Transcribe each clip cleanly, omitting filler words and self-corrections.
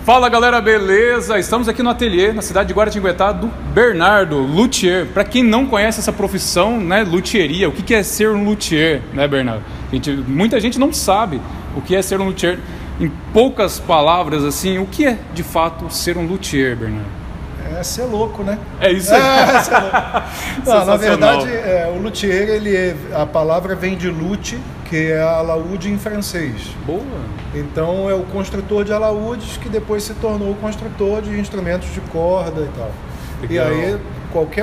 Fala galera, beleza? Estamos aqui no ateliê, na cidade de Guaratinguetá, do Bernardo, luthier. Para quem não conhece essa profissão, né, luthieria, o que é ser um luthier, né, Bernardo? Muita gente não sabe o que é ser um luthier. Em poucas palavras, assim, o que é de fato ser um luthier, Bernardo? É ser louco, né? É isso aí. Ser louco. Não, na verdade, o luthier, a palavra vem de luth, que é alaúde em francês. Boa! Então é o construtor de alaúdes que depois se tornou o construtor de instrumentos de corda e tal. Legal. E aí,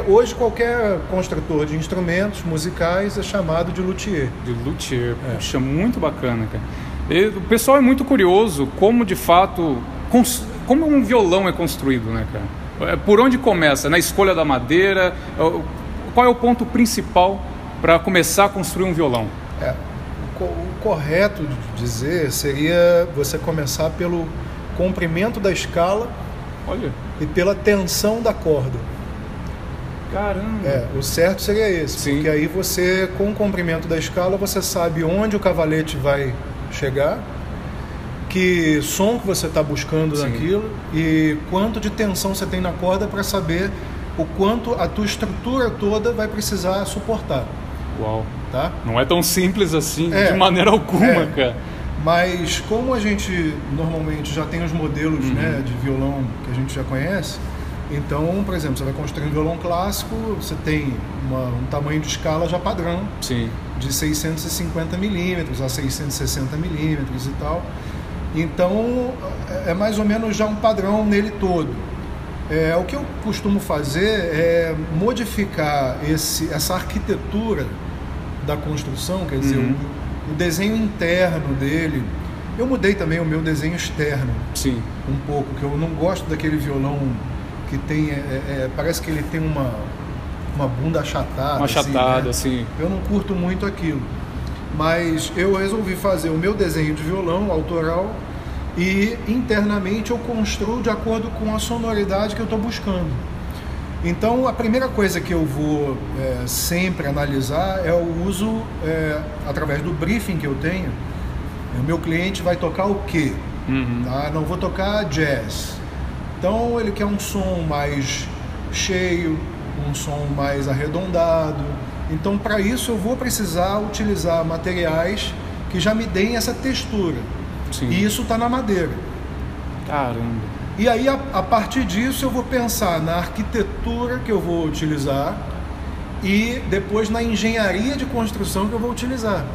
hoje qualquer construtor de instrumentos musicais é chamado de luthier. De luthier, puxa, muito bacana, cara. E o pessoal é muito curioso como de fato, como um violão é construído, né, cara? Por onde começa? Na escolha da madeira? Qual é o ponto principal para começar a construir um violão? O correto de dizer seria você começar pelo comprimento da escala. Olha. E pela tensão da corda. Caramba! O certo seria esse. Sim. Porque aí você, com o comprimento da escala, você sabe onde o cavalete vai chegar, que som que você está buscando naquilo e quanto de tensão você tem na corda para saber o quanto a tua estrutura toda vai precisar suportar. Uau! Tá? Não é tão simples assim, de maneira alguma, cara. Mas como a gente normalmente já tem os modelos né, de violão que a gente já conhece, então, por exemplo, você vai construir um violão clássico, você tem um tamanho de escala já padrão, de 650 milímetros a 660 milímetros e tal. Então, é mais ou menos já um padrão nele todo. O que eu costumo fazer é modificar essa arquitetura da construção, quer dizer, o desenho interno dele. Eu mudei também o meu desenho externo um pouco, que eu não gosto daquele violão que tem, parece que ele tem uma bunda achatada. Uma achatada, assim. Eu não curto muito aquilo. Mas eu resolvi fazer o meu desenho de violão autoral e internamente eu construo de acordo com a sonoridade que eu estou buscando. Então a primeira coisa que eu vou sempre analisar é o uso, através do briefing que eu tenho. O meu cliente vai tocar o quê? Tá? Não vou tocar jazz. Então ele quer um som mais cheio, um som mais arredondado. Então para isso eu vou precisar utilizar materiais que já me deem essa textura. E isso está na madeira. Caramba! E aí a partir disso eu vou pensar na arquitetura que eu vou utilizar e depois na engenharia de construção que eu vou utilizar.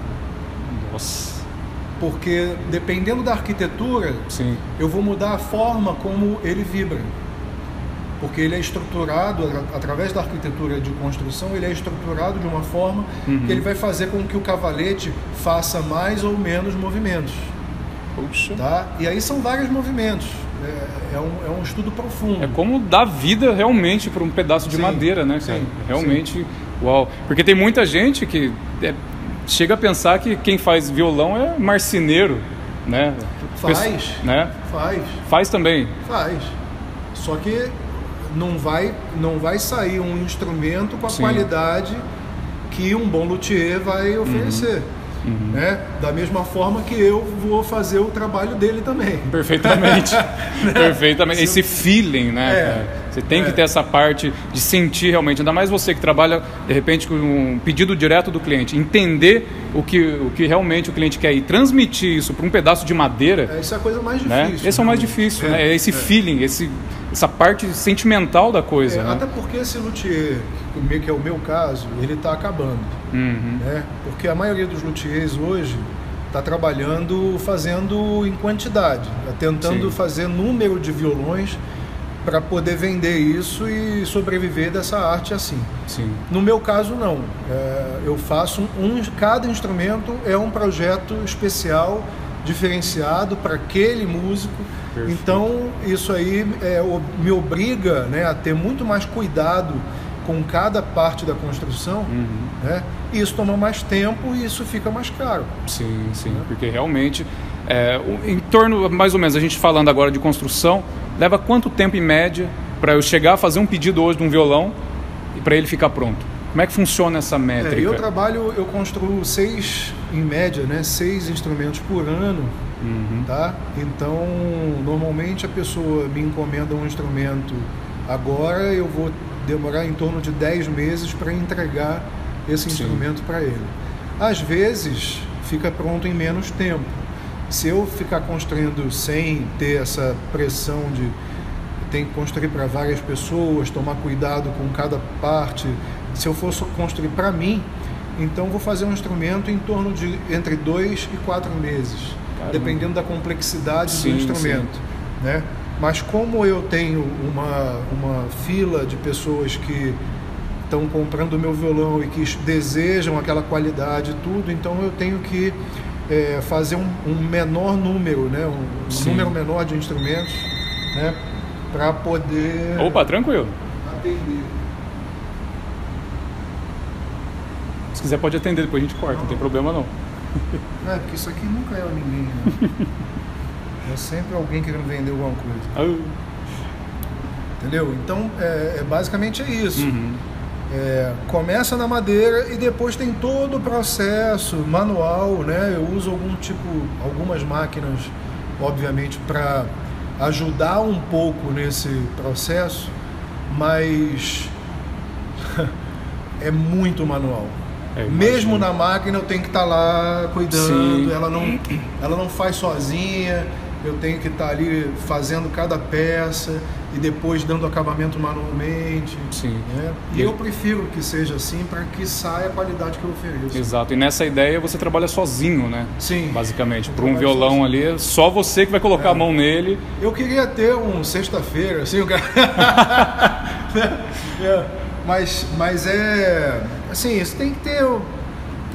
Nossa! Porque dependendo da arquitetura, eu vou mudar a forma como ele vibra. Porque ele é estruturado, através da arquitetura de construção, ele é estruturado de uma forma que ele vai fazer com que o cavalete faça mais ou menos movimentos. Puxa. Tá? E aí são vários movimentos. É um estudo profundo. É como dar vida realmente para um pedaço de madeira, né, cara? Realmente, uau. Porque tem muita gente que chega a pensar que quem faz violão é marceneiro, né? Faz também. Faz. Só que não vai sair um instrumento com a qualidade que um bom luthier vai oferecer. Né? Da mesma forma que eu vou fazer o trabalho dele também. Perfeitamente. Perfeitamente. Esse feeling, né? Você tem que ter essa parte de sentir realmente, ainda mais você que trabalha de repente com um pedido direto do cliente, entender o que realmente o cliente quer e transmitir isso para um pedaço de madeira. Isso é a coisa mais né? difícil. Esse é o mais difícil, né? Esse feeling, essa parte sentimental da coisa. Né? Até porque esse luthier, que é o meu caso, ele está acabando. Né? Porque a maioria dos luthiers hoje está trabalhando fazendo em quantidade, tentando fazer número de violões para poder vender isso e sobreviver dessa arte assim. No meu caso não, eu faço cada instrumento é um projeto especial, diferenciado para aquele músico. Perfeito. Então isso aí me obriga, né, a ter muito mais cuidado com cada parte da construção, né? E isso toma mais tempo e isso fica mais caro. Porque realmente em torno, mais ou menos, a gente falando agora de construção, leva quanto tempo em média para eu chegar a fazer um pedido hoje de um violão e para ele ficar pronto? Como é que funciona essa métrica? Eu construo em média, né, 6 instrumentos por ano tá? Então, normalmente a pessoa me encomenda um instrumento agora, eu vou demorar em torno de 10 meses para entregar esse instrumento para ele. Às vezes, fica pronto em menos tempo. Se eu ficar construindo sem ter essa pressão de tem que construir para várias pessoas, tomar cuidado com cada parte, se eu for construir para mim, então vou fazer um instrumento em torno de entre 2 e 4 meses, dependendo da complexidade do instrumento, né? Mas como eu tenho uma fila de pessoas que estão comprando o meu violão e que desejam aquela qualidade e tudo, então eu tenho que fazer um menor número, né? Um número menor de instrumentos, né? Para poder... Opa, tranquilo. Atender. Se quiser pode atender, depois a gente corta, não tem problema não. Porque isso aqui nunca é ninguém, né? É sempre alguém querendo vender alguma coisa. Entendeu? Então, basicamente é isso. Começa na madeira e depois tem todo o processo manual, né? Eu uso algumas máquinas, obviamente, para ajudar um pouco nesse processo, mas é muito manual. Mesmo na máquina eu tenho que estar lá cuidando, ela não faz sozinha, eu tenho que estar ali fazendo cada peça e depois dando acabamento manualmente. Né? E eu prefiro que seja assim para que saia a qualidade que eu ofereço. Exato, e nessa ideia você trabalha sozinho, né? Sim. Basicamente, para um violão sozinho. Ali, só você que vai colocar a mão nele. Eu queria ter um sexta-feira, assim, mas assim, isso tem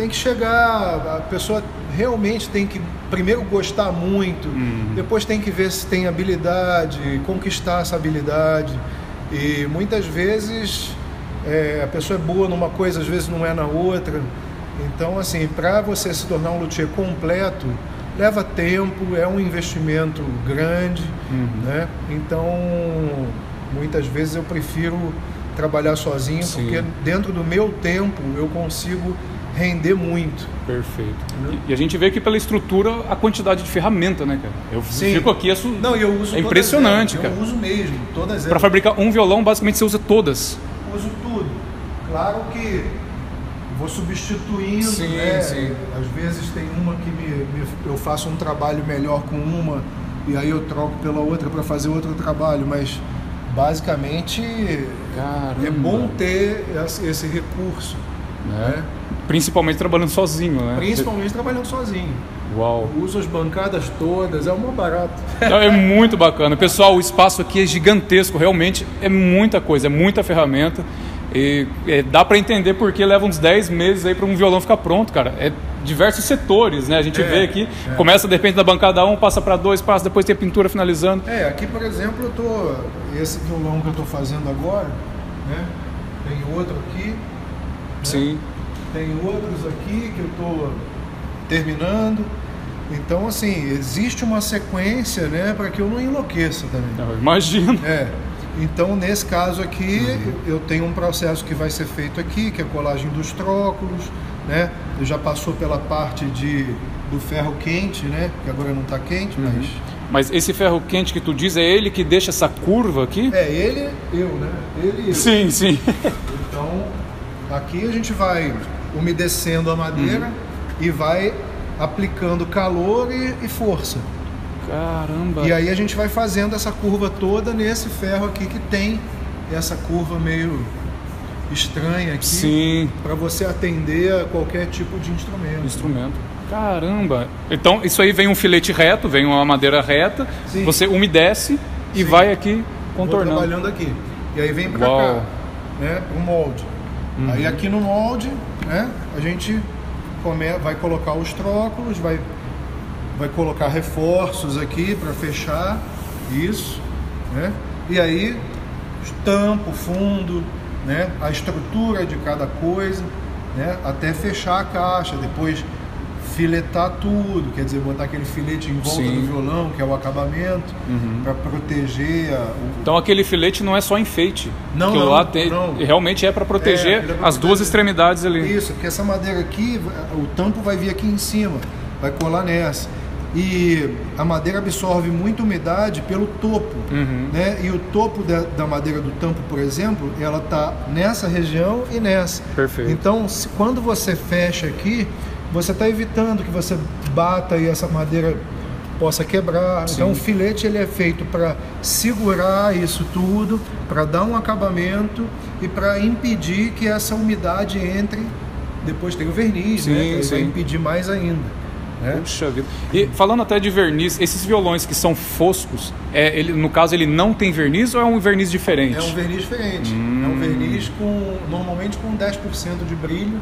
que chegar, a pessoa realmente tem que primeiro gostar muito, depois tem que ver se tem habilidade, conquistar essa habilidade, e muitas vezes a pessoa é boa numa coisa, às vezes não é na outra. Então, assim, para você se tornar um luthier completo, leva tempo, é um investimento grande, né? Então, muitas vezes eu prefiro trabalhar sozinho, porque dentro do meu tempo eu consigo render muito. Perfeito. E a gente vê aqui pela estrutura a quantidade de ferramenta, né, cara? Eu fico aqui, eu uso impressionante, cara. Eu uso mesmo, todas elas. Para fabricar um violão, basicamente você usa todas. Uso tudo. Claro que vou substituindo, né? Às vezes tem uma que eu faço um trabalho melhor com uma e aí eu troco pela outra para fazer outro trabalho, mas basicamente é bom ter esse recurso, né? Principalmente trabalhando sozinho, né? Principalmente trabalhando sozinho. Uau. Uso as bancadas todas, é um barato. É muito bacana. Pessoal, o espaço aqui é gigantesco, realmente é muita coisa, é muita ferramenta. E dá para entender porque leva uns 10 meses aí para um violão ficar pronto, cara. É diversos setores, né? A gente vê aqui, começa de repente da bancada 1, passa para 2, passa, depois tem a pintura finalizando. Aqui, por exemplo, esse violão que eu estou fazendo agora, né? Tem outro aqui. Né? Sim. Tem outros aqui que eu estou terminando. Então, assim, existe uma sequência, né, para que eu não enlouqueça também. Eu imagino. Então, nesse caso aqui, eu tenho um processo que vai ser feito aqui, que é a colagem dos tróculos, né? Eu já passou pela parte do ferro quente, né? Que agora não está quente, mas... Mas esse ferro quente que tu diz, é ele que deixa essa curva aqui? Ele, né? Ele e eu. Sim. Então, aqui a gente vai umedecendo a madeira e vai aplicando calor e força. Caramba! E aí a gente vai fazendo essa curva toda nesse ferro aqui que tem essa curva meio estranha aqui. Sim. Para você atender a qualquer tipo de instrumento. Caramba! Então isso aí vem um filete reto, vem uma madeira reta, você umedece e vai aqui contornando. Vou trabalhando aqui. E aí vem para cá, né, para o molde. Aí aqui no molde, né, a gente vai colocar os tróculos, vai colocar reforços aqui para fechar isso, né? E aí tampa o fundo, né? A estrutura de cada coisa, né? Até fechar a caixa, depois filetar tudo, quer dizer, botar aquele filete em volta do violão, que é o acabamento, para proteger Então aquele filete não é só enfeite, não, realmente é para proteger as duas extremidades ali. Isso, porque essa madeira aqui, o tampo vai vir aqui em cima, vai colar nessa. E a madeira absorve muita umidade pelo topo, né? E o topo da madeira do tampo, por exemplo, ela está nessa região e nessa. Perfeito. Então, quando você fecha aqui, você está evitando que você bata e essa madeira possa quebrar. Sim. Então, o filete ele é feito para segurar isso tudo, para dar um acabamento e para impedir que essa umidade entre. Depois tem o verniz, sim, né? Que sim. vai impedir mais ainda. Puxa vida. E falando até de verniz, esses violões que são foscos, no caso ele não tem verniz ou é um verniz diferente? É um verniz diferente. É um verniz normalmente com 10% de brilho.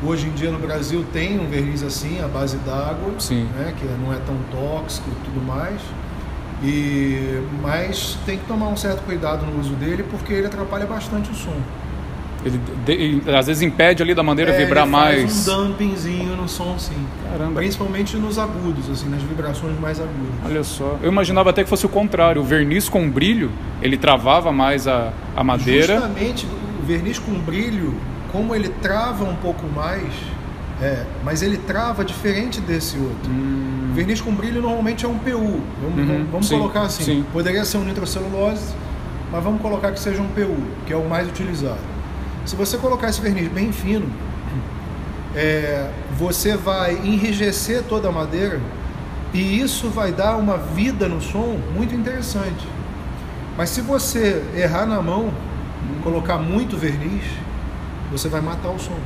Hoje em dia no Brasil tem um verniz assim, à base d'água, né, que não é tão tóxico e tudo mais. Mas tem que tomar um certo cuidado no uso dele, porque ele atrapalha bastante o som. Ele às vezes impede ali da madeira vibrar ele mais. Faz um dampingzinho no som, sim. Caramba. Principalmente nos agudos, assim, nas vibrações mais agudas. Olha só. Eu imaginava até que fosse o contrário. O verniz com brilho, ele travava mais a madeira. Justamente o verniz com brilho, como ele trava um pouco mais, mas ele trava diferente desse outro. O verniz com brilho normalmente é um PU. Vamos colocar assim. Sim. Poderia ser um nitrocelulose, mas vamos colocar que seja um PU, que é o mais utilizado. Se você colocar esse verniz bem fino, você vai enrijecer toda a madeira e isso vai dar uma vida no som muito interessante. Mas se você errar na mão, colocar muito verniz, você vai matar o som.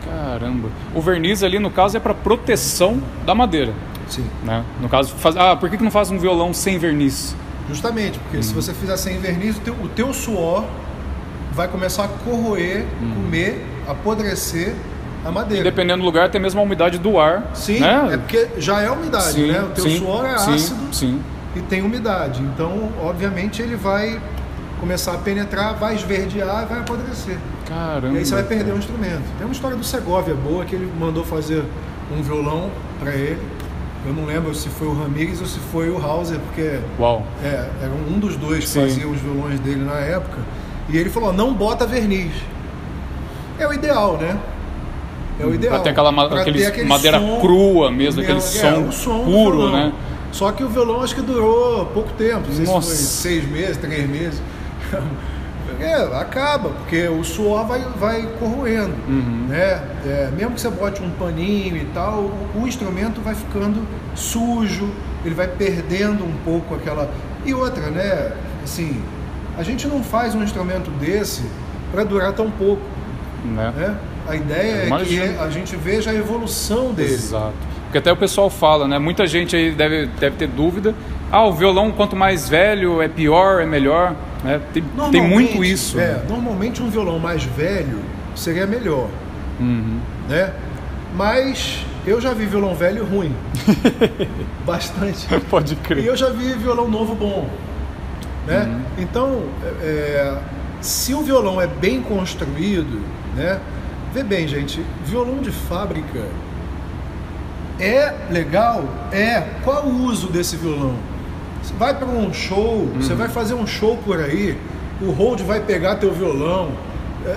Caramba. O verniz ali, no caso, é para proteção da madeira. Sim. Né? No caso, por que não faz um violão sem verniz? Justamente, porque se você fizer sem verniz, o teu suor vai começar a corroer, comer, apodrecer a madeira. E dependendo do lugar, até mesmo a umidade do ar. Sim, né? é porque já é umidade, sim, né? O teu suor é ácido e tem umidade. Então, obviamente, ele vai começar a penetrar, vai esverdear e vai apodrecer. Caramba. E aí você vai perder o instrumento. Tem uma história do Segovia boa, que ele mandou fazer um violão para ele. Eu não lembro se foi o Ramírez ou se foi o Hauser, porque era um dos dois que fazia os violões dele na época. E ele falou, não bota verniz. É o ideal, né? É o ideal. Pra ter aquela madeira som, crua mesmo, aquele som puro, né? Só que o violão acho que durou pouco tempo. Não sei se foi 6 meses, 3 meses. Acaba, porque o suor vai corroendo. Né? Mesmo que você bote um paninho e tal, o instrumento vai ficando sujo, ele vai perdendo um pouco aquela... E outra, né? Assim, a gente não faz um instrumento desse para durar tão pouco. Né? A ideia é que a gente veja a evolução dele. Exato. Porque até o pessoal fala, né? Muita gente aí deve ter dúvida. O violão, quanto mais velho, é pior, é melhor. Né? Tem muito isso. Normalmente um violão mais velho seria melhor. Né? Mas eu já vi violão velho ruim. Bastante. Pode crer. E eu já vi violão novo bom. Né? Então, se o violão é bem construído, né? Vê bem, gente, violão de fábrica é legal? Qual o uso desse violão? Você vai para um show, você vai fazer um show por aí, o hold vai pegar teu violão,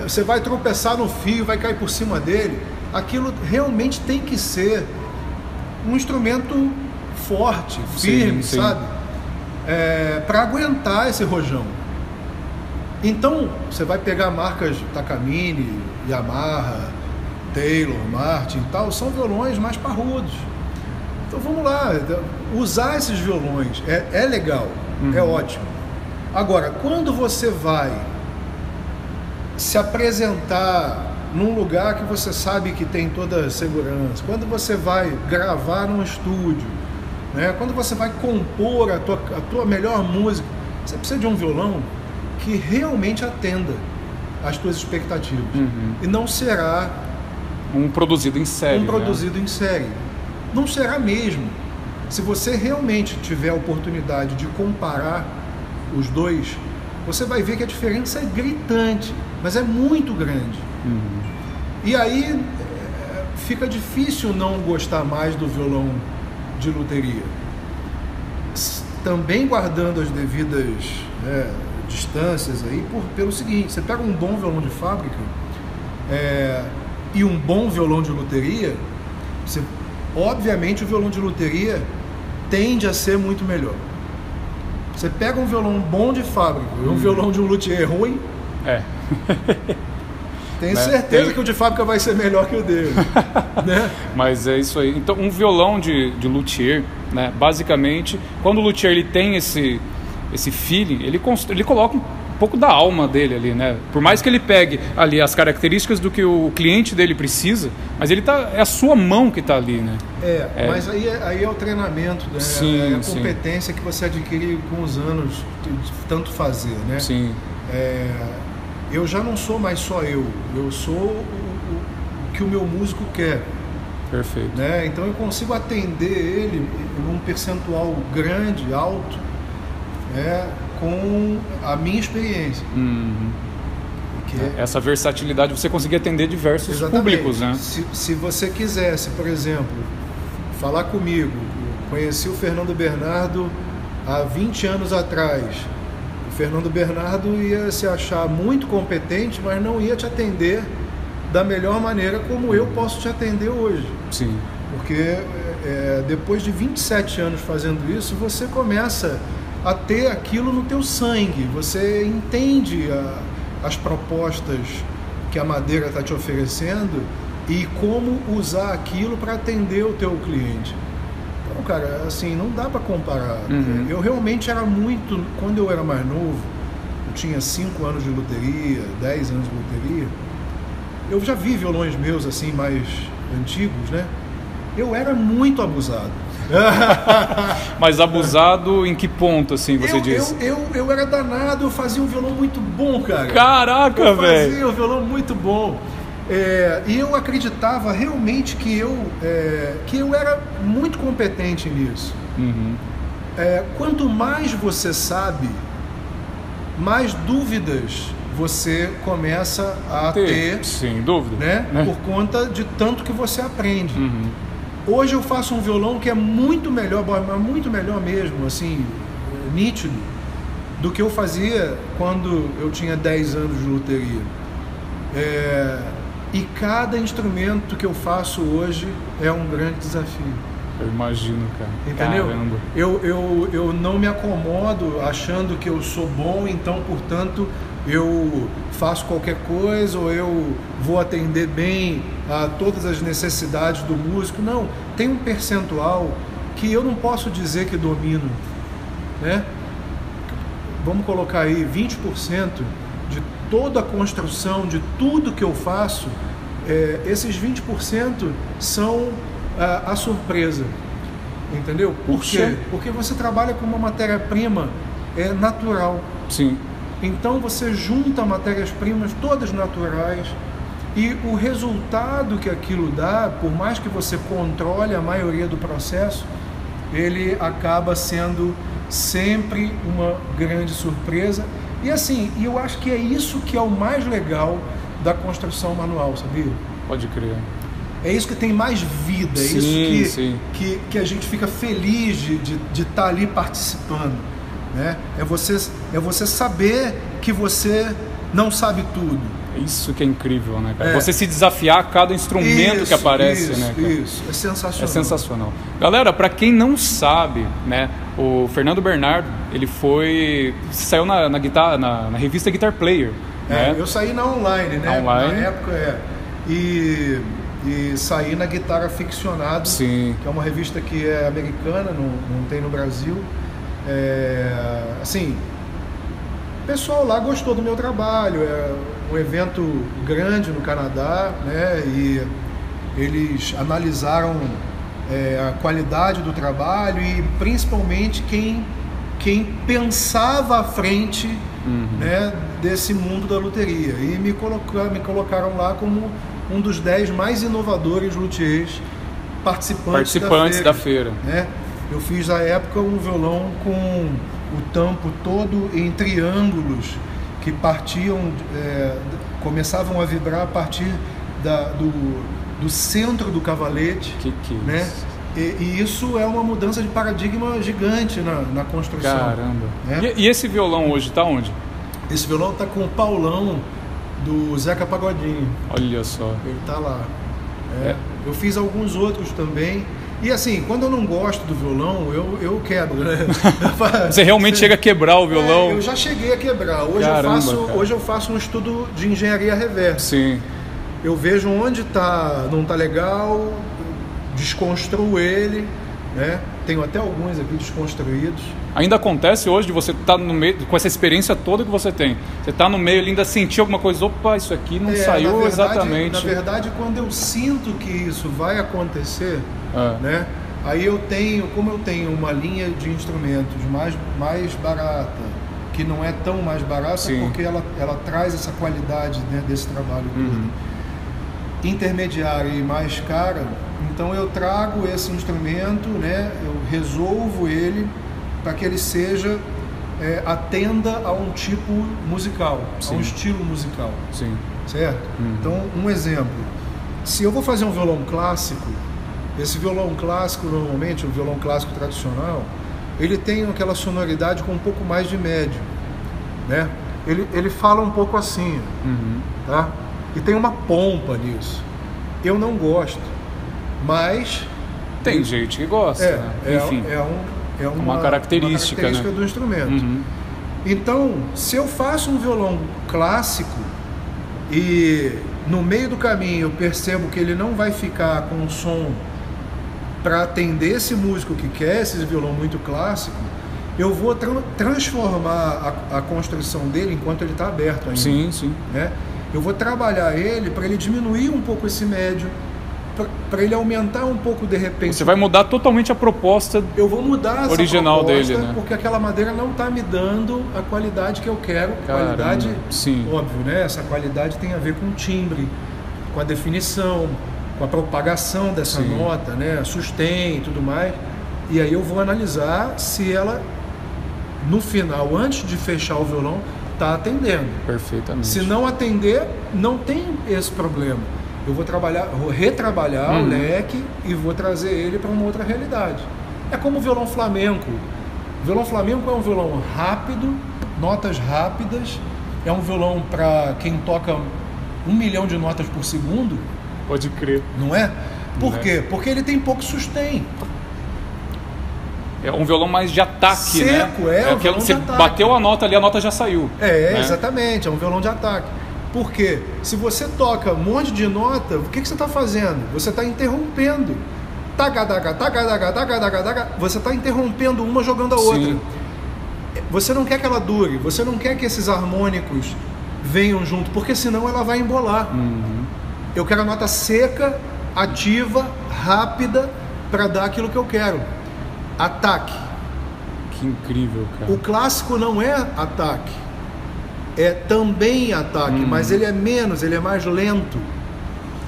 você vai tropeçar no fio, vai cair por cima dele. Aquilo realmente tem que ser um instrumento forte, firme, sabe? Para aguentar esse rojão. Então, você vai pegar marcas Takamine, Yamaha, Taylor, Martin e tal, são violões mais parrudos. Então vamos lá, usar esses violões é legal, é ótimo. Agora, quando você vai se apresentar num lugar que você sabe que tem toda a segurança, quando você vai gravar num estúdio, né, quando você vai compor a tua melhor música, você precisa de um violão que realmente atenda às tuas expectativas. E não será um produzido em série. Em série. Não será mesmo. Se você realmente tiver a oportunidade de comparar os dois, você vai ver que a diferença é gritante, mas é muito grande. E aí fica difícil não gostar mais do violão de luteria. Também guardando as devidas distâncias aí, pelo seguinte: você pega um bom violão de fábrica e um bom violão de luteria, você Obviamente o violão de luteria tende a ser muito melhor. Você pega um violão bom de fábrica e um violão de um luthier ruim, tenho certeza que o de fábrica vai ser melhor que o dele. Né? Mas é isso aí. Então, um violão de luthier, né, basicamente, quando o luthier ele tem esse feeling, ele coloca um pouco da alma dele ali, né? Por mais que ele pegue ali as características do que o cliente dele precisa, mas é a sua mão que está ali, né? Mas aí é o treinamento, né? Sim, a competência que você adquire com os anos de tanto fazer, né? Sim. Eu já não sou mais só eu sou o que o meu músico quer. Perfeito. Né? Então eu consigo atender ele num percentual grande, alto, né? Com a minha experiência. Essa versatilidade, você conseguir atender diversos públicos, né? Se você quisesse, por exemplo, falar comigo, conheci o Fernando Bernardo há 20 anos atrás. O Fernando Bernardo ia se achar muito competente, mas não ia te atender da melhor maneira como eu posso te atender hoje. Sim. Porque depois de 27 anos fazendo isso, você começa a ter aquilo no teu sangue, você entende as propostas que a madeira está te oferecendo e como usar aquilo para atender o teu cliente. Então, cara, assim, não dá para comparar. Eu realmente era muito, quando eu era mais novo, eu tinha 5 anos de luteria, 10 anos de luteria, eu já vi violões meus assim mais antigos, né? Eu era muito abusado. Mas abusado em que ponto, assim, você diz? Eu era danado, eu fazia um violão muito bom, cara. Caraca, velho! Eu fazia um violão muito bom. E eu acreditava realmente que eu era muito competente nisso. Quanto mais você sabe, mais dúvidas você começa a ter, sem dúvida, né? Por conta de tanto que você aprende. Hoje eu faço um violão que é muito melhor, mas muito melhor mesmo, assim, nítido, do que eu fazia quando eu tinha 10 anos de luteria. E cada instrumento que eu faço hoje é um grande desafio. Eu imagino, cara. Entendeu? Caramba. Eu não me acomodo achando que eu sou bom, então, portanto, eu faço qualquer coisa ou eu vou atender bem a todas as necessidades do músico. Não, tem um percentual que eu não posso dizer que domino, né? Vamos colocar aí 20% de toda a construção, de tudo que eu faço, esses 20% são a surpresa, entendeu? Por quê? Porque você trabalha com uma matéria-prima natural. Sim. Então você junta matérias-primas todas naturais e o resultado que aquilo dá, por mais que você controle a maioria do processo, ele acaba sendo sempre uma grande surpresa. E assim, eu acho que é isso que é o mais legal da construção manual, sabia? Pode crer. É isso que tem mais vida, sim, que a gente fica feliz de estar ali participando. Né? É você saber que você não sabe tudo. Isso que é incrível, né, cara? Você se desafiar a cada instrumento que aparece, né, cara? Isso, é sensacional. É sensacional. Galera, para quem não sabe, né, o Fernando Bernardo, ele saiu na revista Guitar Player. Né? Eu saí na online, né? Na época, e saí na Guitar Aficionado, sim, que é uma revista que é americana, não tem no Brasil. Assim, o pessoal lá gostou do meu trabalho, é um evento grande no Canadá, né? E eles analisaram a qualidade do trabalho e principalmente quem pensava à frente, né, desse mundo da luteria, e me colocaram lá como um dos 10 mais inovadores luthiers participantes da feira. Né? Eu fiz à época um violão com o tampo todo em triângulos que começavam a vibrar a partir do centro do cavalete. Né? E isso é uma mudança de paradigma gigante na construção. Caramba! Né? E esse violão hoje está onde? Esse violão está com o Paulão do Zeca Pagodinho. Olha só. Ele está lá. Eu fiz alguns outros também. E assim, quando eu não gosto do violão, eu quebro, né? Você realmente chega a quebrar o violão? Eu já cheguei a quebrar. Hoje eu faço um estudo de engenharia reversa. Sim. Eu vejo onde não tá legal, desconstruo ele, né? Tenho até alguns aqui desconstruídos. Ainda acontece hoje de você estar no meio, com essa experiência toda que você tem, você está no meio e ainda sentir alguma coisa, opa, isso aqui não saiu exatamente. Na verdade, quando eu sinto que isso vai acontecer, né? Aí como eu tenho uma linha de instrumentos mais barata, que não é tão mais barata, sim, porque ela traz essa qualidade, né, desse trabalho todo, intermediária e mais cara, então eu trago esse instrumento, né, eu resolvo ele para que ele atenda a um tipo musical, sim, a um estilo musical, sim, certo? Então, um exemplo, se eu vou fazer um violão clássico, esse violão clássico, normalmente, o violão clássico tradicional, ele tem aquela sonoridade com um pouco mais de médio, né? Ele fala um pouco assim, tá? E tem uma pompa nisso. Eu não gosto, mas... Tem gente que gosta, né? Enfim, é uma característica, né, do instrumento. Então, se eu faço um violão clássico e no meio do caminho eu percebo que ele não vai ficar com um som para atender esse músico que quer esse violão muito clássico, eu vou transformar a construção dele enquanto ele está aberto ainda. Sim, sim. Né? Eu vou trabalhar ele para ele diminuir um pouco esse médio, para ele aumentar um pouco de repente. Você vai mudar totalmente a proposta. Eu vou mudar original essa proposta, dele, né? Porque aquela madeira não está me dando a qualidade que eu quero. Caramba, qualidade, sim, óbvio, né? Essa qualidade tem a ver com o timbre, com a definição, com a propagação dessa, sim, nota, né? Sustain e tudo mais. E aí eu vou analisar se ela, no final, antes de fechar o violão, está atendendo. Perfeitamente. Se não atender, não tem esse problema. Eu vou retrabalhar o leque e vou trazer ele para uma outra realidade. É como o violão flamenco. O violão flamenco é um violão rápido, notas rápidas, é um violão para quem toca 1 milhão de notas por segundo. Pode crer. Não é? Por quê? Porque ele tem pouco sustain. É um violão mais de ataque, seco, né? É um violão você de ataque. Bateu a nota ali, a nota já saiu. Né? Exatamente, é um violão de ataque. Porque se você toca um monte de nota, o que você está fazendo? Você está interrompendo. Tagadaga, tagadaga, tagadaga, você está interrompendo uma jogando a outra. Sim. Você não quer que ela dure, você não quer que esses harmônicos venham junto, porque senão ela vai embolar. Eu quero a nota seca, ativa, rápida, para dar aquilo que eu quero. Ataque. Que incrível, cara. O clássico não é ataque. É também ataque, mas ele é menos, ele é mais lento.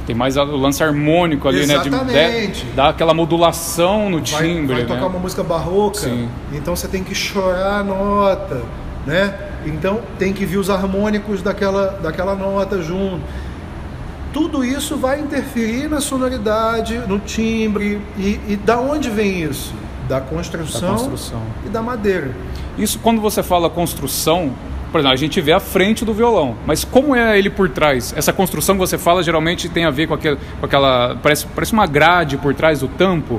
Tem mais o lance harmônico ali, exatamente, né? Dá aquela modulação no timbre. Vai tocar uma música barroca, sim, então você tem que chorar a nota, né? Então tem que vir os harmônicos daquela nota junto. Tudo isso vai interferir na sonoridade, no timbre. E da onde vem isso? Da construção e da madeira. Isso, quando você fala construção, por exemplo, a gente vê a frente do violão, mas como é ele por trás? Essa construção que você fala geralmente tem a ver com aquela parece uma grade por trás do tampo?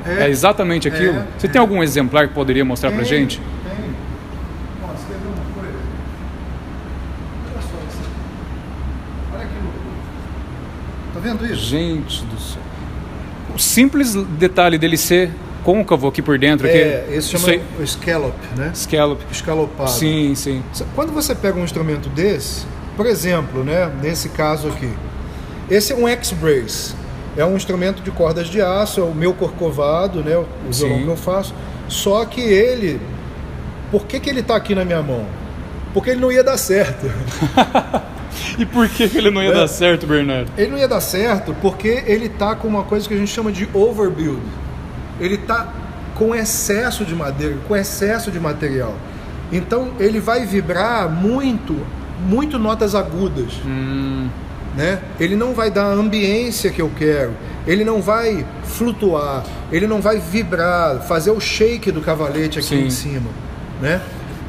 É exatamente aquilo? Você tem algum exemplar que poderia mostrar pra gente? Tem. Nossa, quer ver uma coisa? Olha só isso. Olha que loucura. Tá vendo isso? Gente do céu. O simples detalhe dele ser côncavo aqui por dentro. Esse chama scallop, né? Escalopado. Sim, sim. Quando você pega um instrumento desse, por exemplo, né, nesse caso aqui, esse é um X-Brace. É um instrumento de cordas de aço, é o meu corcovado, né, o violão que eu faço. Só que ele... Por que ele está aqui na minha mão? Porque ele não ia dar certo. E por que ele não ia dar certo, Bernardo? Ele não ia dar certo porque ele está com uma coisa que a gente chama de overbuild. Ele está com excesso de madeira, com excesso de material. Então ele vai vibrar muito notas agudas. Né? Ele não vai dar a ambiência que eu quero. Ele não vai flutuar. Ele não vai vibrar, fazer o shake do cavalete aqui em cima. Né?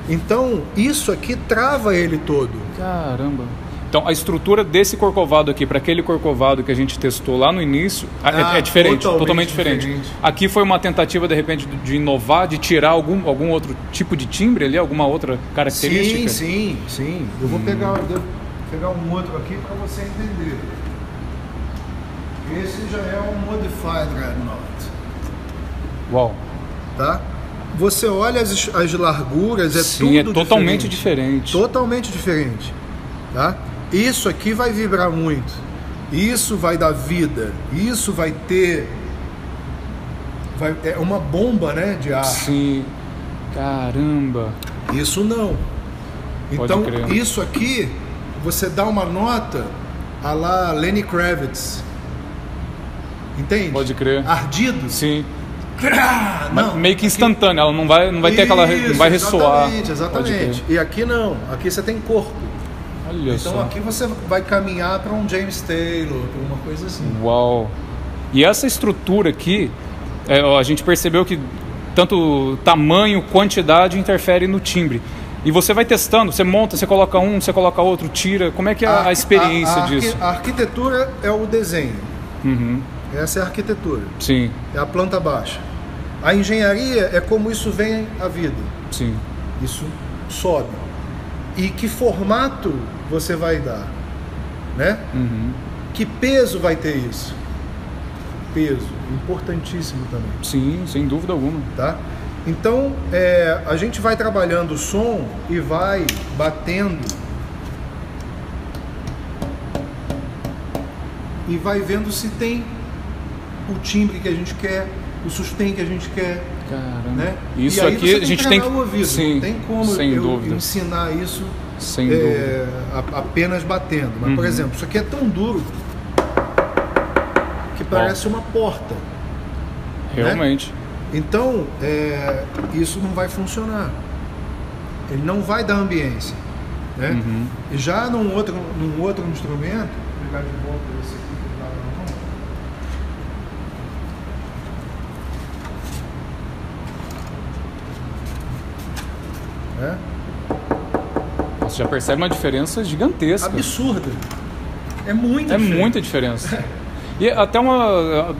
Então isso aqui trava ele todo. Caramba. Então, a estrutura desse corcovado aqui para aquele corcovado que a gente testou lá no início é diferente, totalmente diferente. Aqui foi uma tentativa, de repente, de inovar, de tirar algum outro tipo de timbre ali, alguma outra característica? Sim. Eu vou pegar um outro aqui para você entender. Esse já é um Modified Dreadnought. Uau. Tá? Você olha as larguras, Sim, tudo totalmente diferente. Totalmente diferente. Tá? Isso aqui vai vibrar muito. Isso vai dar vida. Isso vai ter... é uma bomba, né, de ar. Sim. Caramba. Isso não. Então, Pode crer. isso aqui, você dá uma nota a lá Lenny Kravitz. Entende? Pode crer. Ardido. Sim. Não, meio que instantâneo, ela não vai ter aquela... não vai ressoar. Exatamente. E aqui não. Aqui você tem corpo. Olha então só. Aqui você vai caminhar para um James Taylor, para uma coisa assim. Uau! E essa estrutura aqui, a gente percebeu que tanto tamanho, quantidade interfere no timbre. E você vai testando, você monta, você coloca um, você coloca outro, tira. Como é que é a experiência disso? A arquitetura é o desenho. Uhum. Essa é a arquitetura. Sim. É a planta baixa. A engenharia é como isso vem à vida. Sim. Isso sobe. E que formato você vai dar, né? Uhum. Que peso vai ter isso? Peso, importantíssimo também. Sim, sem dúvida alguma. Tá? Então, a gente vai trabalhando o som e vai batendo e vai vendo se tem o timbre que a gente quer, o sustain que a gente quer. Caramba. Né? Isso e aí aqui a gente tem que... o ouvido. Sim, não tem como sem eu dúvida. ensinar isso sem dúvida. Apenas batendo. Mas, por exemplo, isso aqui é tão duro que parece uma porta. Realmente. Né? Então, isso não vai funcionar. Ele não vai dar ambiência. Né? Uhum. E já num outro instrumento, vou pegar de volta esse aqui que eu tava na mão. Você já percebe uma diferença gigantesca. Absurda. É muita diferença. Muita diferença. E até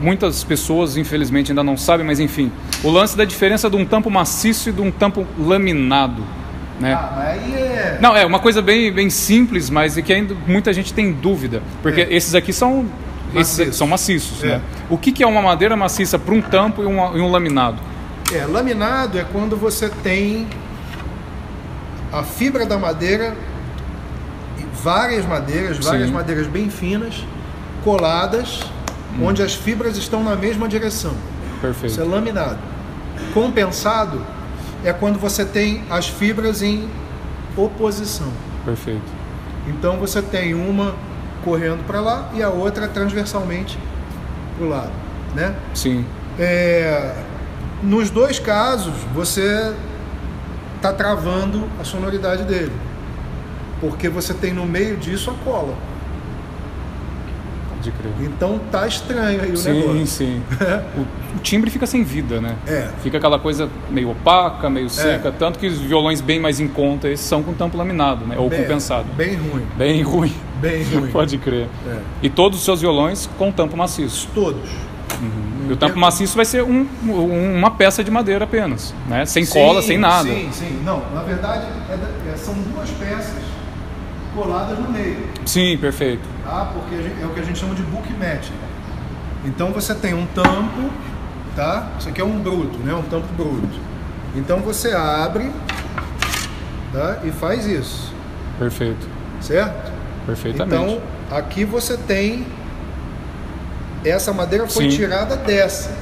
muitas pessoas, infelizmente, ainda não sabem, mas enfim, o lance da diferença de um tampo maciço e de um tampo laminado. Né? Aí é... Não, é uma coisa bem simples, mas é que ainda muita gente tem dúvida. Porque esses aqui são maciços. Né? O que é uma madeira maciça para um tampo e um laminado? Laminado é quando você tem a fibra da madeira, várias madeiras bem finas, coladas, onde as fibras estão na mesma direção. Perfeito. Isso é laminado. Compensado é quando você tem as fibras em oposição. Perfeito. Então você tem uma correndo para lá e a outra transversalmente para o lado, né? Sim. Nos dois casos, você está travando a sonoridade dele, porque você tem no meio disso a cola. Pode crer. Então tá estranho aí o negócio. Sim. O timbre fica sem vida, né? Fica aquela coisa meio opaca, meio seca, tanto que os violões bem mais em conta, esses são com tampo laminado, né? Ou compensado. Bem ruim. Bem ruim. Pode crer. E todos os seus violões com tampo maciço? Todos. Uhum. E o tampo maciço vai ser uma peça de madeira apenas, né? Sem cola, sem nada. Sim. Não, na verdade são duas peças coladas no meio. Sim, perfeito. Tá? Porque é o que a gente chama de book match. Então você tem um tampo, tá? Isso aqui é um bruto, né? Um tampo bruto. Então você abre, tá? E faz isso. Perfeito. Certo? Perfeitamente. Então aqui você tem... Essa madeira foi tirada dessa.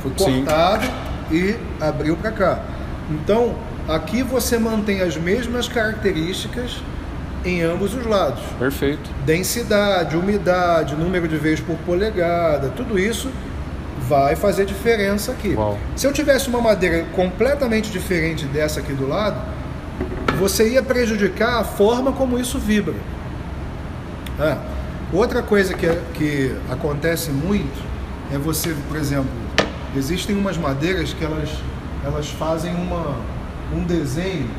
Foi cortada e abriu para cá. Então, aqui você mantém as mesmas características em ambos os lados. Perfeito. Densidade, umidade, número de vezes por polegada, tudo isso vai fazer diferença aqui. Uau. Se eu tivesse uma madeira completamente diferente dessa aqui do lado, você ia prejudicar a forma como isso vibra. Outra coisa que acontece muito é você, por exemplo, existem umas madeiras que elas fazem um desenho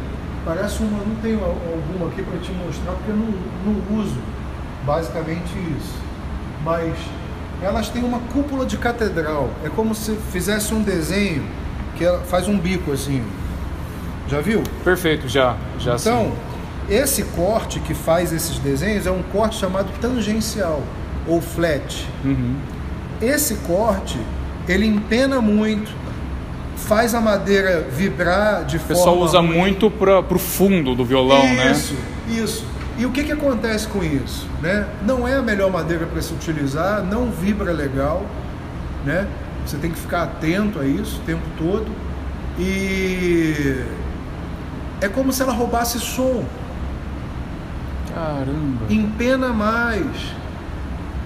Parece uma, não tenho alguma aqui para te mostrar porque eu não uso basicamente isso. Mas elas têm uma cúpula de catedral. É como se fizesse um desenho que ela faz um bico assim. Já viu? Perfeito, já então, sim. Esse corte que faz esses desenhos é um corte chamado tangencial ou flat. Esse corte, ele empena muito, faz a madeira vibrar de forma... O pessoal usa muito para o fundo do violão, né? Isso. E o que acontece com isso? Né? Não é a melhor madeira para se utilizar, não vibra legal, né? Você tem que ficar atento a isso o tempo todo. E é como se ela roubasse som. Caramba! Empena mais.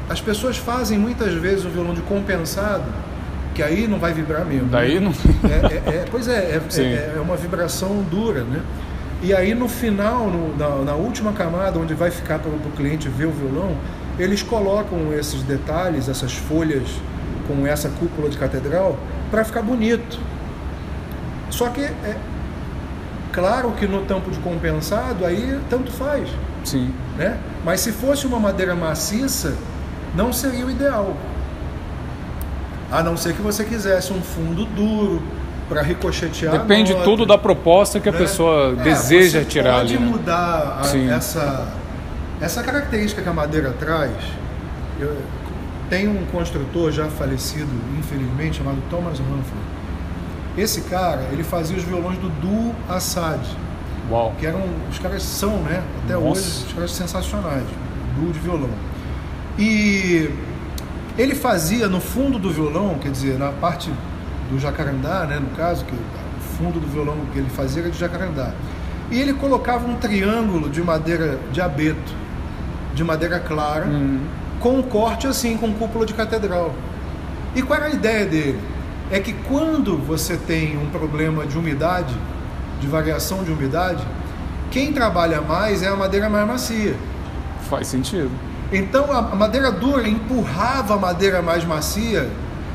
As pessoas fazem muitas vezes o violão de compensado, que aí não vai vibrar mesmo. Daí né? não... Pois é uma vibração dura, né? E aí no final, na última camada, onde vai ficar para o cliente ver o violão, eles colocam esses detalhes, essas folhas com essa cúpula de catedral, para ficar bonito. Só que claro que no tampo de compensado, aí tanto faz. Sim. Né? Mas se fosse uma madeira maciça, não seria o ideal. A não ser que você quisesse um fundo duro para ricochetear. Depende tudo da proposta que a pessoa deseja tirar ali. Pode mudar essa característica que a madeira traz. Tem um construtor já falecido, infelizmente, chamado Thomas Humphrey. Esse cara, ele fazia os violões do Duo Assad. Uau. Que eram, os caras são, né? Até Nossa. hoje, os caras sensacionais, duo de violão. E ele fazia no fundo do violão, quer dizer, na parte do jacarandá, né? No caso, que o fundo do violão que ele fazia era de jacarandá. E ele colocava um triângulo de madeira de abeto, de madeira clara, com um corte assim, com cúpula de catedral. E qual era a ideia dele? É que quando você tem um problema de umidade, de variação de umidade, quem trabalha mais é a madeira mais macia. Faz sentido. Então a madeira dura empurrava a madeira mais macia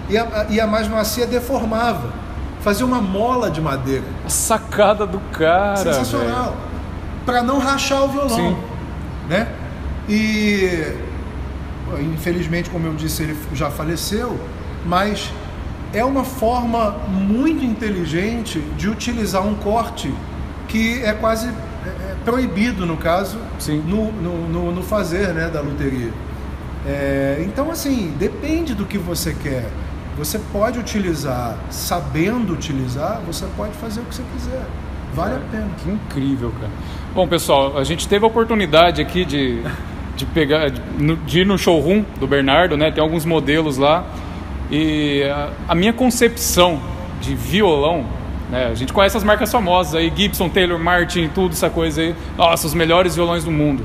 e a mais macia deformava, fazia uma mola de madeira. A sacada do cara. Sensacional. Para não rachar o violão. Sim. Né? E infelizmente, como eu disse, ele já faleceu, mas é uma forma muito inteligente de utilizar um corte que é quase proibido, no caso, no fazer, né, da luteria. Então, assim, depende do que você quer. Você pode utilizar, sabendo utilizar, você pode fazer o que você quiser. Vale a pena. Que incrível, cara. Bom, pessoal, a gente teve a oportunidade aqui de ir no showroom do Bernardo, né? Tem alguns modelos lá. E a minha concepção de violão, né? A gente conhece as marcas famosas aí, Gibson, Taylor, Martin, tudo essa coisa aí. Nossa, os melhores violões do mundo.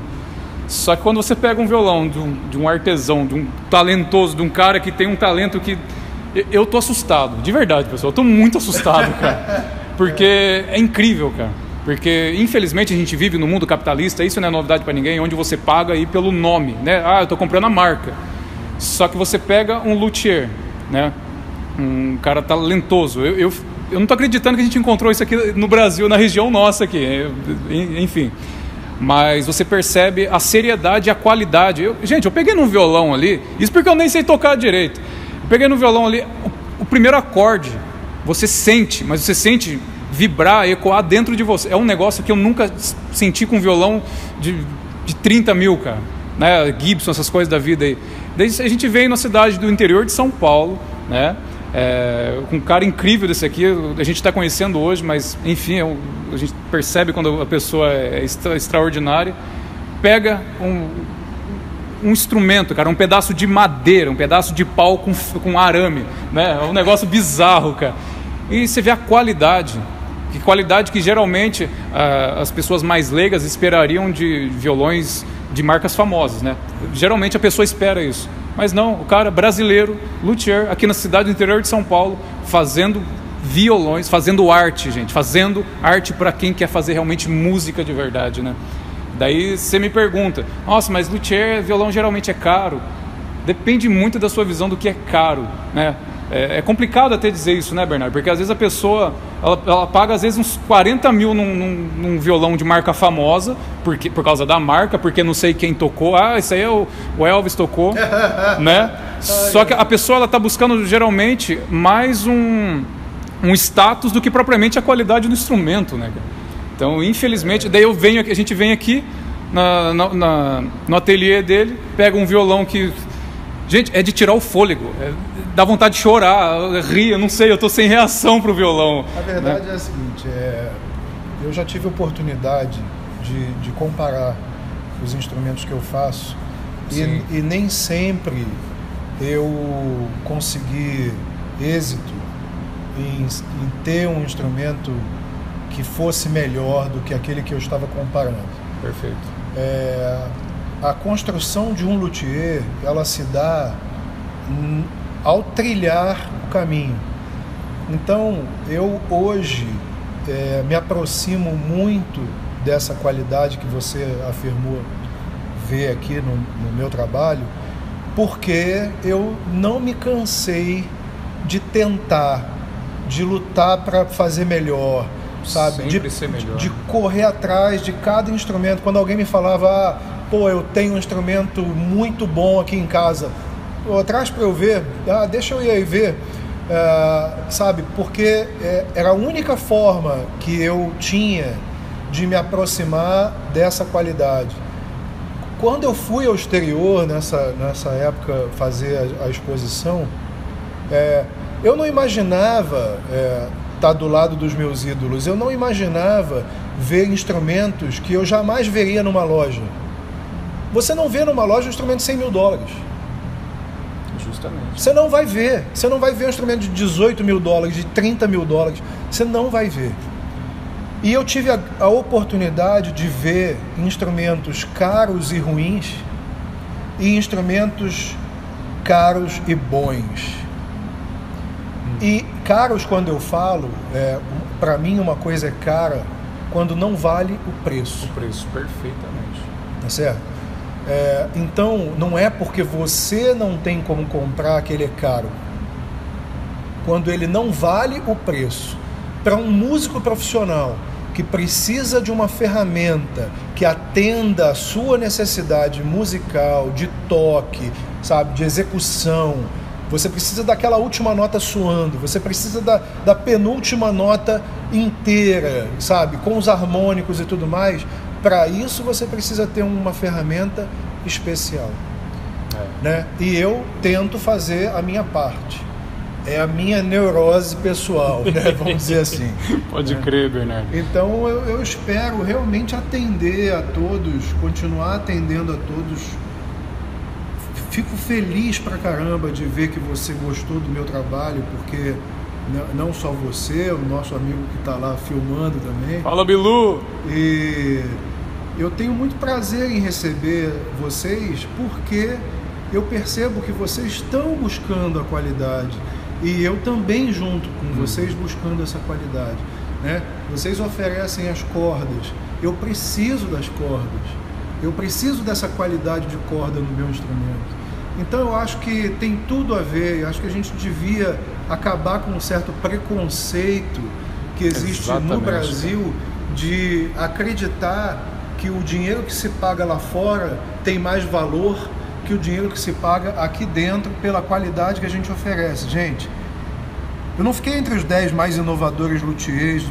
Só que quando você pega um violão de um artesão, de um talentoso, de um cara que tem um talento que... Eu tô assustado, de verdade, pessoal. Eu tô muito assustado, cara. Porque é incrível, cara. Porque, infelizmente, a gente vive no mundo capitalista, isso não é novidade para ninguém, onde você paga aí pelo nome, né? Ah, eu tô comprando a marca. Só que você pega um luthier, né? Um cara talentoso. Eu não tô acreditando que a gente encontrou isso aqui no Brasil, na região nossa aqui. Enfim. Mas você percebe a seriedade e a qualidade. Gente, eu peguei num violão ali, isso porque eu nem sei tocar direito. Eu peguei no violão ali, o primeiro acorde, você sente, mas você sente vibrar, ecoar dentro de você. É um negócio que eu nunca senti com violão de 30 mil, cara. Né? Gibson, essas coisas da vida aí. Daí a gente veio na cidade do interior de São Paulo, né? Com um cara incrível desse aqui, a gente está conhecendo hoje, mas enfim, a gente percebe quando a pessoa é extraordinária. Pega um instrumento, cara, um pedaço de madeira, um pedaço de pau com arame, né? É um negócio bizarro, cara. E você vê a qualidade que geralmente as pessoas mais leigas esperariam de violões de marcas famosas, né? Geralmente a pessoa espera isso. Mas não, o cara brasileiro, luthier, aqui na cidade do interior de São Paulo, fazendo violões, fazendo arte, gente. Fazendo arte para quem quer fazer realmente música de verdade, né? Daí você me pergunta, nossa, mas luthier, violão geralmente é caro. Depende muito da sua visão do que é caro, né? É complicado até dizer isso, né, Bernardo? Porque às vezes a pessoa ela paga às vezes uns 40 mil num violão de marca famosa, por causa da marca, porque não sei quem tocou. Isso aí é o Elvis tocou, né? Só que a pessoa ela tá buscando geralmente mais um status do que propriamente a qualidade do instrumento, né? Então, infelizmente, daí a gente vem aqui no ateliê dele, pega um violão que, gente, é de tirar o fôlego, dá vontade de chorar, rir, eu não sei, eu tô sem reação pro violão. A verdade, né? É a seguinte, eu já tive oportunidade de comparar os instrumentos que eu faço e nem sempre eu consegui êxito em ter um instrumento que fosse melhor do que aquele que eu estava comparando. Perfeito. A construção de um luthier, ela se dá ao trilhar o caminho. Então, eu hoje me aproximo muito dessa qualidade que você afirmou ver aqui no meu trabalho, porque eu não me cansei de tentar, de lutar para fazer melhor, sabe? De correr atrás de cada instrumento. Quando alguém me falava, eu tenho um instrumento muito bom aqui em casa, traz para eu ver, deixa eu ir aí ver, sabe? Porque era a única forma que eu tinha de me aproximar dessa qualidade. Quando eu fui ao exterior, nessa época, fazer a exposição, eu não imaginava estar do lado dos meus ídolos. Eu não imaginava ver instrumentos que eu jamais veria numa loja. Você não vê numa loja um instrumento de 100 mil dólares. Justamente. Você não vai ver. Você não vai ver um instrumento de 18 mil dólares, de 30 mil dólares. Você não vai ver. E eu tive a oportunidade de ver instrumentos caros e ruins e instrumentos caros e bons. E caros, quando eu falo, para mim uma coisa é cara quando não vale o preço. O preço, perfeitamente. Tá certo? Então, não é porque você não tem como comprar que ele é caro. Quando ele não vale o preço. Para um músico profissional que precisa de uma ferramenta que atenda a sua necessidade musical, de toque, sabe, de execução, você precisa daquela última nota suando, você precisa da penúltima nota inteira, sabe, com os harmônicos e tudo mais. Para isso você precisa ter uma ferramenta especial, né? E eu tento fazer a minha parte. É a minha neurose pessoal, né? Vamos dizer assim. Pode crer, Bernardo. Então eu espero realmente atender a todos, continuar atendendo a todos. Fico feliz pra caramba de ver que você gostou do meu trabalho, porque não só você, o nosso amigo que está lá filmando também. Fala, Bilu! E eu tenho muito prazer em receber vocês, porque eu percebo que vocês estão buscando a qualidade. E eu também junto com vocês buscando essa qualidade, né? Vocês oferecem as cordas, eu preciso das cordas, eu preciso dessa qualidade de corda no meu instrumento. Então eu acho que tem tudo a ver, eu acho que a gente devia acabar com um certo preconceito que existe no Brasil de acreditar que o dinheiro que se paga lá fora tem mais valor que o dinheiro que se paga aqui dentro pela qualidade que a gente oferece. Gente, eu não fiquei entre os 10 mais inovadores luthiers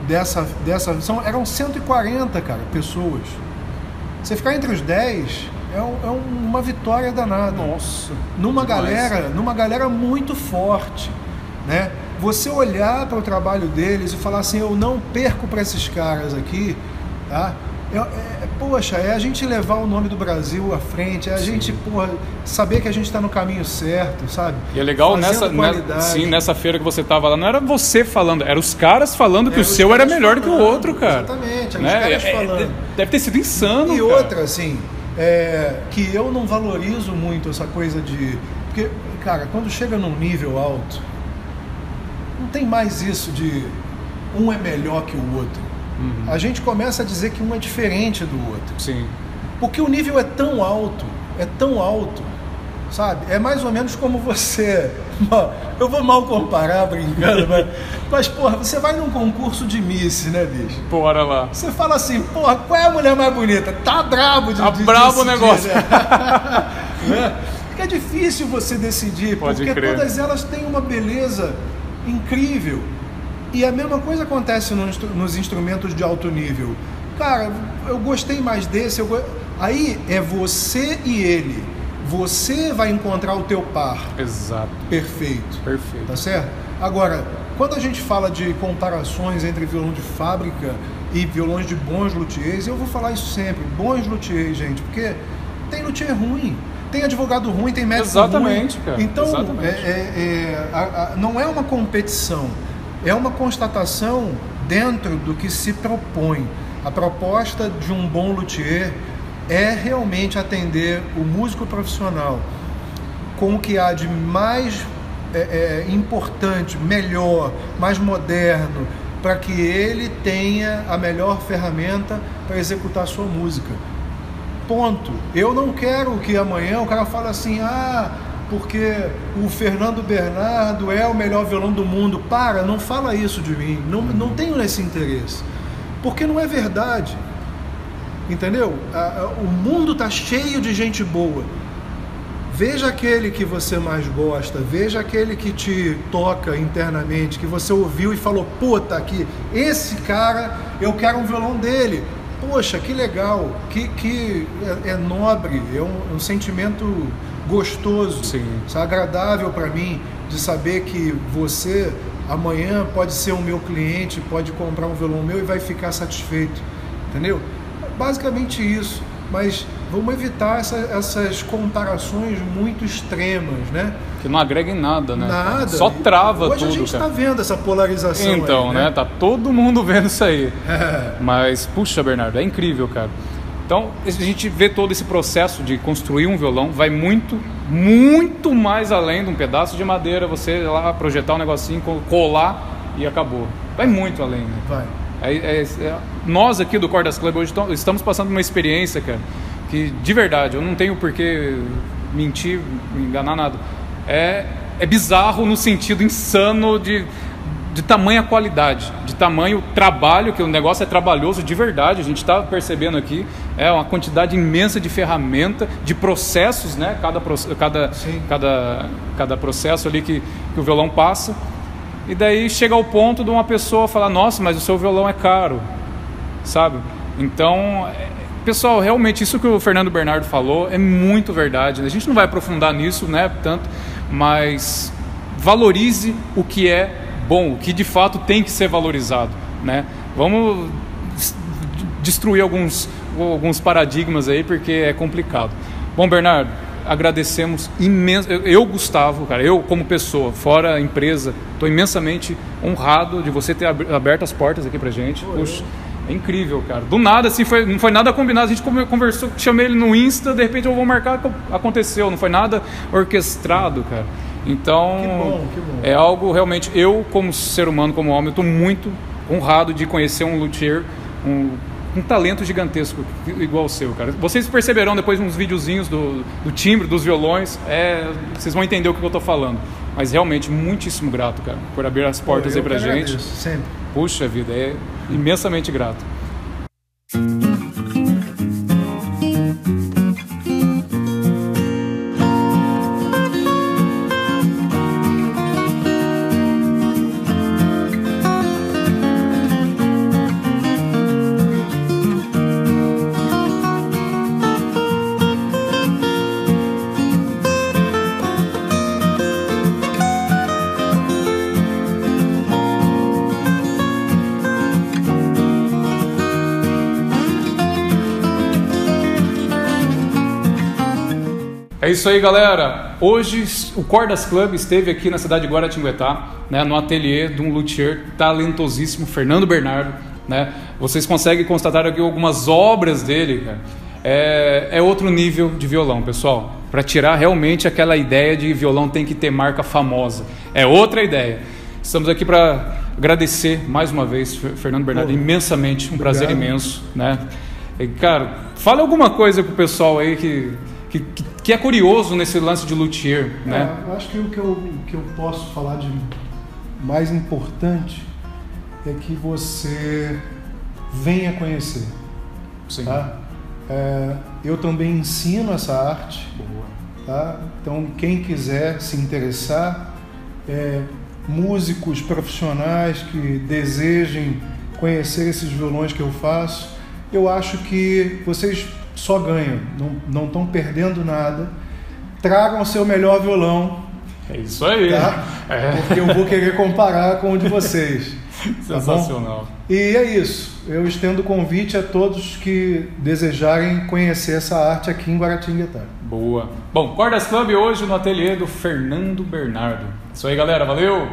dessa eram 140, cara, pessoas. Você ficar entre os 10 é uma vitória danada. Nossa. Numa galera muito forte, né? Você olhar para o trabalho deles e falar assim, eu não perco para esses caras aqui, tá? Poxa, é a gente levar o nome do Brasil à frente, é a gente, saber que a gente está no caminho certo, sabe? E é legal nessa feira que você tava lá, não era você falando, eram os caras falando que o seu era melhor que o outro, cara. Exatamente, eram os caras falando. Deve ter sido insano, E outra, assim, que eu não valorizo muito essa coisa de... Porque, cara, quando chega num nível alto, não tem mais isso de um é melhor que o outro. A gente começa a dizer que um é diferente do outro. Sim. Porque o nível é tão alto, sabe? É mais ou menos como você... Eu vou mal comparar, brincando, mas porra, você vai num concurso de Miss, né, bicho? Bora lá. Você fala assim, porra, qual é a mulher mais bonita? Tá brabo de decidir. Tá brabo o negócio. Né? Porque é difícil você decidir, porque todas elas têm uma beleza incrível. E a mesma coisa acontece nos instrumentos de alto nível. Cara, eu gostei mais desse. Aí é você e ele. Você vai encontrar o teu par. Exato. Perfeito. Perfeito. Tá certo? Agora, quando a gente fala de comparações entre violão de fábrica e violões de bons luthiers, eu vou falar isso sempre. Bons luthiers, gente, porque tem luthier ruim. Tem advogado ruim, tem médico ruim. Exatamente, cara. Então, exatamente. Não é uma competição. É uma constatação dentro do que se propõe. A proposta de um bom luthier é realmente atender o músico profissional com o que há de mais importante, melhor, mais moderno, para que ele tenha a melhor ferramenta para executar a sua música. Ponto. Eu não quero que amanhã o cara fale assim, porque o Fernando Bernardo é o melhor violão do mundo. Não fala isso de mim. Não tenho esse interesse. Porque não é verdade. Entendeu? O mundo está cheio de gente boa. Veja aquele que você mais gosta, veja aquele que te toca internamente, que você ouviu e falou, puta, aqui, esse cara, eu quero um violão dele. Poxa, que legal, que é nobre, é um sentimento gostoso, agradável para mim, de saber que você amanhã pode ser o meu cliente, pode comprar um violão meu e vai ficar satisfeito, entendeu? Basicamente isso, mas vamos evitar essas comparações muito extremas, né? Que não agrega em nada, né? Nada. Só trava Hoje tudo. Hoje a gente está vendo essa polarização. Então, aí, né? Tá todo mundo vendo isso aí. Mas, puxa, Bernardo, é incrível, cara. Então, a gente vê todo esse processo de construir um violão, vai muito, muito mais além de um pedaço de madeira, você lá projetar um negocinho, colar e acabou. Vai muito além, né? Vai. Nós aqui do Cordas Club hoje estamos passando uma experiência, cara, que de verdade, eu não tenho por que mentir, enganar nada. É bizarro no sentido insano de tamanha qualidade, de tamanho trabalho, que o negócio é trabalhoso de verdade, a gente está percebendo aqui, é uma quantidade imensa de ferramenta, de processos, né? Cada processo ali que o violão passa. E daí chega ao ponto de uma pessoa falar, nossa, mas o seu violão é caro, sabe? Então, pessoal, realmente isso que o Fernando Bernardo falou é muito verdade. A gente não vai aprofundar nisso, né, tanto, mas valorize o que é bom, o que de fato tem que ser valorizado, né? Vamos destruir alguns paradigmas aí, porque é complicado. Bom, Bernardo, agradecemos imenso. Eu, Gustavo, cara, eu como pessoa, fora a empresa, estou imensamente honrado de você ter aberto as portas aqui pra gente. Puxa, é incrível, cara. Do nada, assim, não foi nada combinado. A gente conversou, chamei ele no Insta, de repente eu vou marcar, aconteceu. Não foi nada orquestrado, cara. Então, que bom. É algo realmente, eu como ser humano, como homem, eu estou muito honrado de conhecer um luthier, um talento gigantesco igual o seu, cara. Vocês perceberão depois uns videozinhos do timbre, dos violões, vocês vão entender o que eu tô falando. Mas realmente, muitíssimo grato, cara, por abrir as portas aí pra gente. Agradeço, sempre. Puxa vida, é imensamente grato. É isso aí, galera. Hoje o Cordas Club esteve aqui na cidade de Guaratinguetá, né, no ateliê de um luthier talentosíssimo, Fernando Bernardo, né? Vocês conseguem constatar aqui algumas obras dele, cara. É outro nível de violão, pessoal. Para tirar realmente aquela ideia de violão tem que ter marca famosa. É outra ideia. Estamos aqui para agradecer mais uma vez, Fernando Bernardo, imensamente, um prazer imenso, né? E, cara, fala alguma coisa pro pessoal aí que que é curioso nesse lance de luthier, né? Eu acho que o que eu posso falar de mais importante é que você venha conhecer. Sim. Tá? Eu também ensino essa arte. Boa. Tá? Então, quem quiser se interessar, músicos profissionais que desejem conhecer esses violões que eu faço, eu acho que vocês só ganham, não estão perdendo nada. Tragam o seu melhor violão. É isso aí. Tá? Porque eu vou querer comparar com o de vocês. Sensacional. Tá, e é isso. Eu estendo o convite a todos que desejarem conhecer essa arte aqui em Guaratinguetá. Boa. Bom, Cordas Club hoje no ateliê do Fernando Bernardo. Isso aí, galera. Valeu!